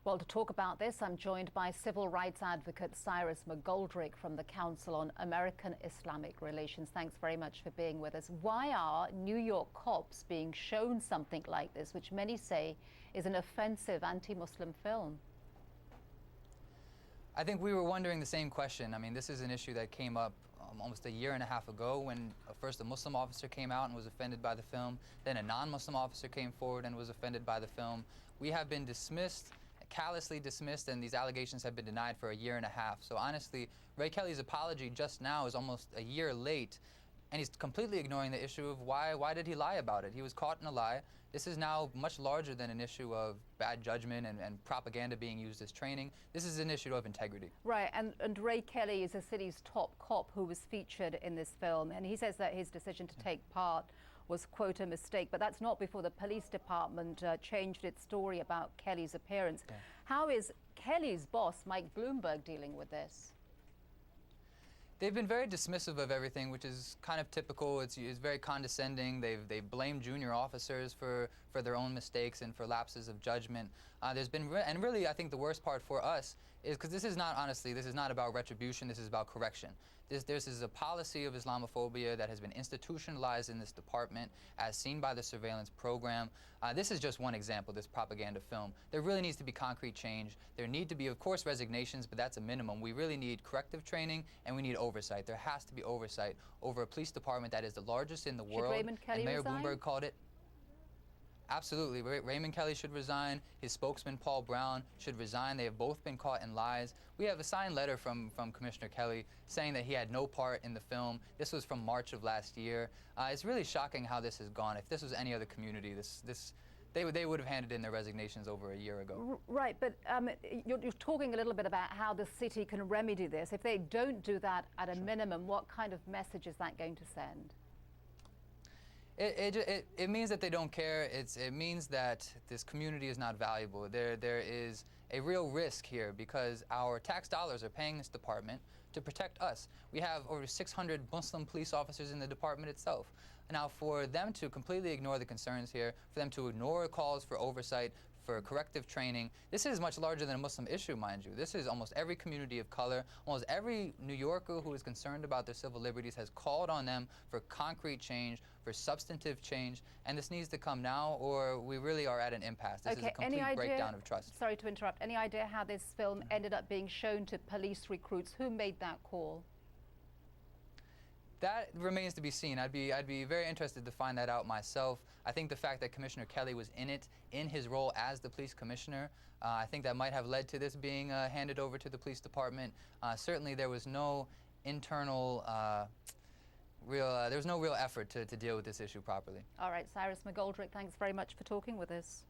Well, to talk about this, I'm joined by civil rights advocate Cyrus McGoldrick from the Council on American-Islamic Relations. Thanks very much for being with us. Why are New York cops being shown something like this, which many say is an offensive anti-Muslim film? I think we were wondering the same question. I mean, this is an issue that came up almost a year and a half ago when first a Muslim officer came out and was offended by the film, then a non-Muslim officer came forward and was offended by the film. We have been dismissed, callously dismissed, and these allegations have been denied for a year and a half. So honestly, Ray Kelly's apology just now is almost a year late, and he's completely ignoring the issue of why did he lie about it. He was caught in a lie. This is now much larger than an issue of bad judgment and propaganda being used as training. This is an issue of integrity. Right, and Ray Kelly is the city's top cop who was featured in this film, and he says that his decision to take part was, quote, a mistake, but that's not before the police department changed its story about Kelly's appearance. Yeah. How is Kelly's boss, Mike Bloomberg, dealing with this? They've been very dismissive of everything, which is kind of typical. It's very condescending. They blame junior officers for their own mistakes and for lapses of judgment. There's been, and really I think the worst part for us is because this is not, honestly, this is not about retribution, this is about correction. This is a policy of Islamophobia that has been institutionalized in this department as seen by the surveillance program. This is just one example, this propaganda film. There really needs to be concrete change. There need to be, of course, resignations, but that's a minimum. We really need corrective training and we need oversight. There has to be oversight over a police department that is the largest in the world. Raymond Kelly and Mayor resign? Bloomberg called it. Absolutely. Raymond Kelly should resign. His spokesman, Paul Browne, should resign. They have both been caught in lies. We have a signed letter from Commissioner Kelly saying that he had no part in the film. This was from March of last year. It's really shocking how this has gone. If this was any other community, they would have handed in their resignations over a year ago. Right, but you're talking a little bit about how the city can remedy this. If they don't do that at a minimum, what kind of message is that going to send? It means that they don't care. It means that this community is not valuable. There is a real risk here because our tax dollars are paying this department to protect us. We have over 600 Muslim police officers in the department itself. Now, for them to completely ignore the concerns here, for them to ignore calls for oversight, for corrective training, this is much larger than a Muslim issue, mind you. This is almost every community of color, almost every New Yorker who is concerned about their civil liberties has called on them for concrete change, for substantive change, and this needs to come now or we really are at an impasse. This is a complete breakdown of trust. Sorry to interrupt. Any idea how this film ended up being shown to police recruits? Who made that call? That remains to be seen. I'd be very interested to find that out myself. I think the fact that Commissioner Kelly was in it, in his role as the police commissioner, I think that might have led to this being handed over to the police department. Certainly there was no internal, there was no real effort to deal with this issue properly. All right, Cyrus McGoldrick, thanks very much for talking with us.